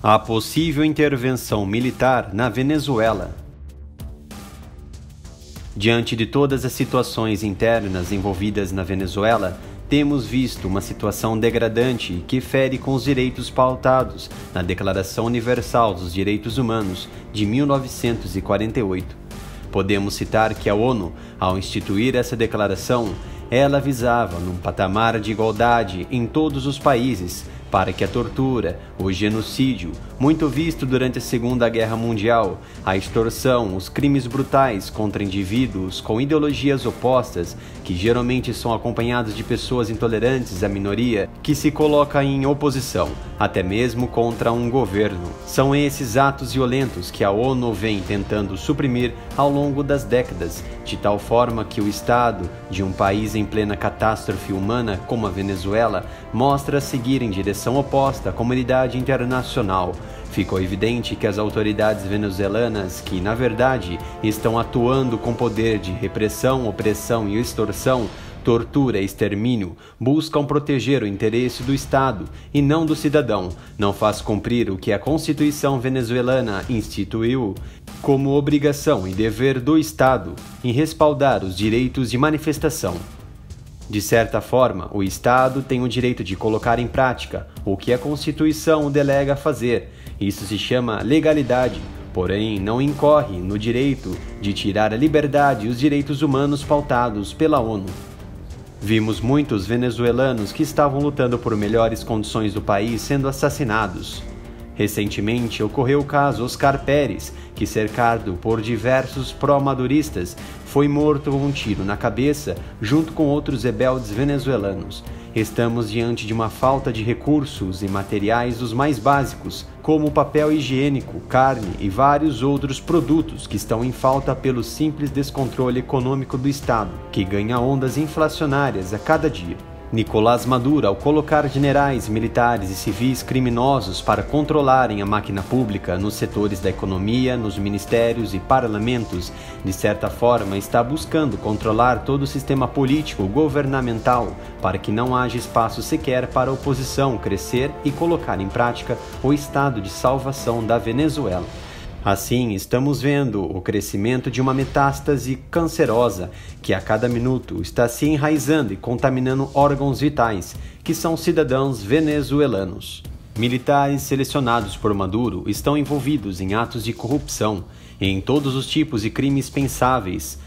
A possível intervenção militar na Venezuela. Diante de todas as situações internas envolvidas na Venezuela, temos visto uma situação degradante que fere com os direitos pautados na Declaração Universal dos Direitos Humanos de 1948. Podemos citar que a ONU, ao instituir essa declaração, ela visava num patamar de igualdade em todos os países para que a tortura, o genocídio, muito visto durante a Segunda Guerra Mundial, a extorsão, os crimes brutais contra indivíduos com ideologias opostas, que geralmente são acompanhados de pessoas intolerantes à minoria, que se coloca em oposição, até mesmo contra um governo. São esses atos violentos que a ONU vem tentando suprimir ao longo das décadas, de tal forma que o estado de um país em plena catástrofe humana como a Venezuela mostra seguir em direção oposta à comunidade internacional. Ficou evidente que as autoridades venezuelanas, que na verdade estão atuando com poder de repressão, opressão e extorsão, tortura e extermínio, buscam proteger o interesse do Estado e não do cidadão, não faz cumprir o que a Constituição venezuelana instituiu como obrigação e dever do Estado em respaldar os direitos de manifestação. De certa forma, o Estado tem o direito de colocar em prática o que a Constituição o delega a fazer. Isso se chama legalidade, porém não incorre no direito de tirar a liberdade e os direitos humanos pautados pela ONU. Vimos muitos venezuelanos que estavam lutando por melhores condições do país sendo assassinados. Recentemente ocorreu o caso Oscar Pérez, que, cercado por diversos pró-maduristas, foi morto com um tiro na cabeça junto com outros rebeldes venezuelanos. Estamos diante de uma falta de recursos e materiais dos mais básicos, como papel higiênico, carne e vários outros produtos que estão em falta pelo simples descontrole econômico do Estado, que ganha ondas inflacionárias a cada dia. Nicolás Maduro, ao colocar generais, militares e civis criminosos para controlarem a máquina pública nos setores da economia, nos ministérios e parlamentos, de certa forma está buscando controlar todo o sistema político governamental para que não haja espaço sequer para a oposição crescer e colocar em prática o estado de salvação da Venezuela. Assim, estamos vendo o crescimento de uma metástase cancerosa que a cada minuto está se enraizando e contaminando órgãos vitais, que são cidadãos venezuelanos. Militares selecionados por Maduro estão envolvidos em atos de corrupção, em todos os tipos de crimes pensáveis.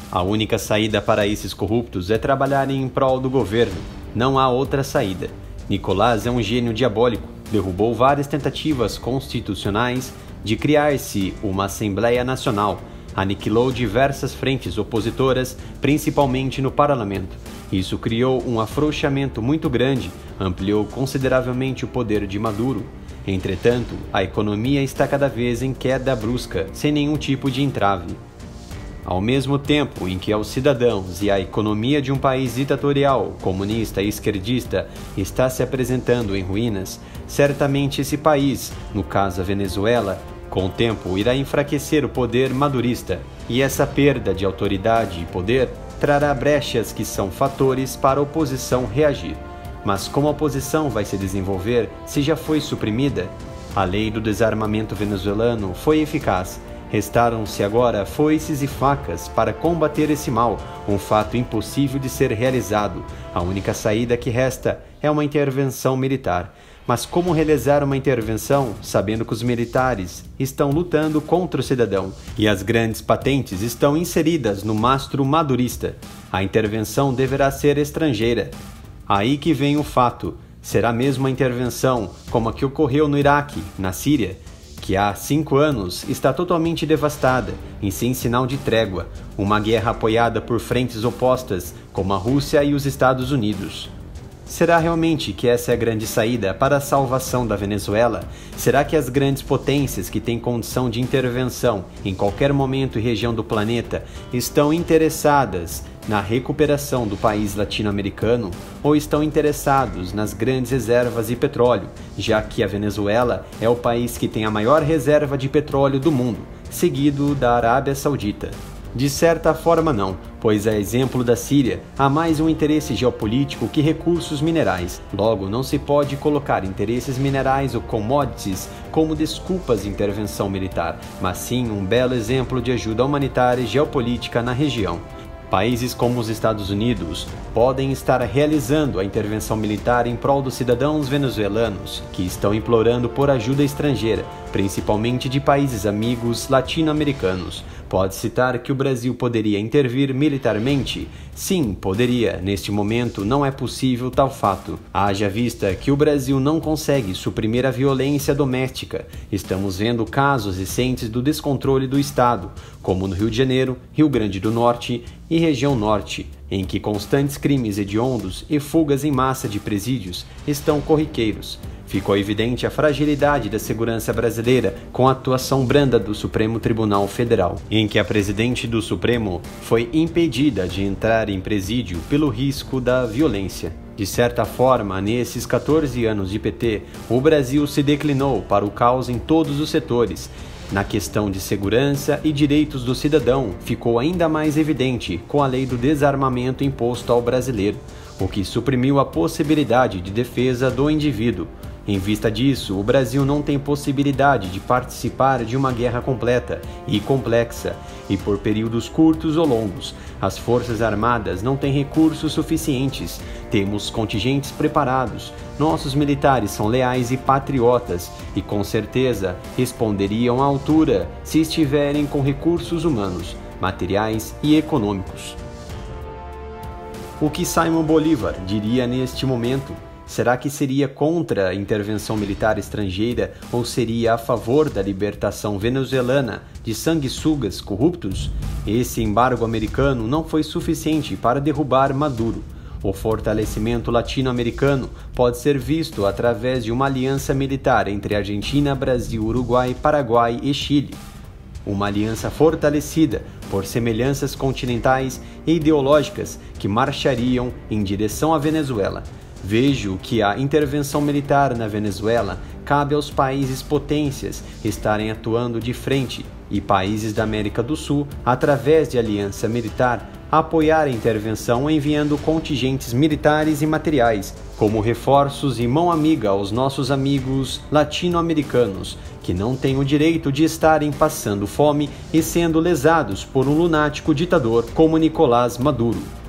A única saída para esses corruptos é trabalharem em prol do governo. Não há outra saída. Nicolás é um gênio diabólico, derrubou várias tentativas constitucionais de criar-se uma Assembleia Nacional, aniquilou diversas frentes opositoras, principalmente no parlamento. Isso criou um afrouxamento muito grande, ampliou consideravelmente o poder de Maduro. Entretanto, a economia está cada vez em queda brusca, sem nenhum tipo de entrave. Ao mesmo tempo em que aos cidadãos e a economia de um país ditatorial, comunista e esquerdista está se apresentando em ruínas, certamente esse país, no caso a Venezuela, com o tempo irá enfraquecer o poder madurista, e essa perda de autoridade e poder trará brechas que são fatores para a oposição reagir. Mas como a oposição vai se desenvolver se já foi suprimida? A lei do desarmamento venezuelano foi eficaz. Restaram-se agora foices e facas para combater esse mal, um fato impossível de ser realizado. A única saída que resta é uma intervenção militar. Mas como realizar uma intervenção, sabendo que os militares estão lutando contra o cidadão e as grandes patentes estão inseridas no mastro madurista? A intervenção deverá ser estrangeira. Aí que vem o fato. Será mesmo uma intervenção como a que ocorreu no Iraque, na Síria, que há 5 anos está totalmente devastada e sem sinal de trégua, uma guerra apoiada por frentes opostas como a Rússia e os Estados Unidos. Será realmente que essa é a grande saída para a salvação da Venezuela? Será que as grandes potências que têm condição de intervenção em qualquer momento e região do planeta estão interessadas na recuperação do país latino-americano ou estão interessados nas grandes reservas de petróleo, já que a Venezuela é o país que tem a maior reserva de petróleo do mundo, seguido da Arábia Saudita? De certa forma não, pois a exemplo da Síria, há mais um interesse geopolítico que recursos minerais. Logo, não se pode colocar interesses minerais ou commodities como desculpas de intervenção militar, mas sim um belo exemplo de ajuda humanitária e geopolítica na região. Países como os Estados Unidos podem estar realizando a intervenção militar em prol dos cidadãos venezuelanos que estão implorando por ajuda estrangeira, principalmente de países amigos latino-americanos. Pode citar que o Brasil poderia intervir militarmente? Sim, poderia. Neste momento não é possível tal fato. Haja vista que o Brasil não consegue suprimir a violência doméstica. Estamos vendo casos recentes do descontrole do Estado, como no Rio de Janeiro, Rio Grande do Norte e região Norte, em que constantes crimes hediondos e fugas em massa de presídios estão corriqueiros. Ficou evidente a fragilidade da segurança brasileira com a atuação branda do Supremo Tribunal Federal, em que a presidente do Supremo foi impedida de entrar em presídio pelo risco da violência. De certa forma, nesses 14 anos de PT, o Brasil se declinou para o caos em todos os setores. Na questão de segurança e direitos do cidadão, ficou ainda mais evidente com a lei do desarmamento imposto ao brasileiro, o que suprimiu a possibilidade de defesa do indivíduo. Em vista disso, o Brasil não tem possibilidade de participar de uma guerra completa e complexa, e por períodos curtos ou longos. As Forças Armadas não têm recursos suficientes, temos contingentes preparados, nossos militares são leais e patriotas, e com certeza responderiam à altura se estiverem com recursos humanos, materiais e econômicos. O que Simão Bolívar diria neste momento? Será que seria contra a intervenção militar estrangeira ou seria a favor da libertação venezuelana de sanguessugas corruptos? Esse embargo americano não foi suficiente para derrubar Maduro. O fortalecimento latino-americano pode ser visto através de uma aliança militar entre Argentina, Brasil, Uruguai, Paraguai e Chile. Uma aliança fortalecida por semelhanças continentais e ideológicas que marchariam em direção à Venezuela. Vejo que a intervenção militar na Venezuela cabe aos países potências estarem atuando de frente e países da América do Sul, através de aliança militar, apoiar a intervenção enviando contingentes militares e materiais, como reforços e mão amiga aos nossos amigos latino-americanos, que não têm o direito de estarem passando fome e sendo lesados por um lunático ditador como Nicolás Maduro.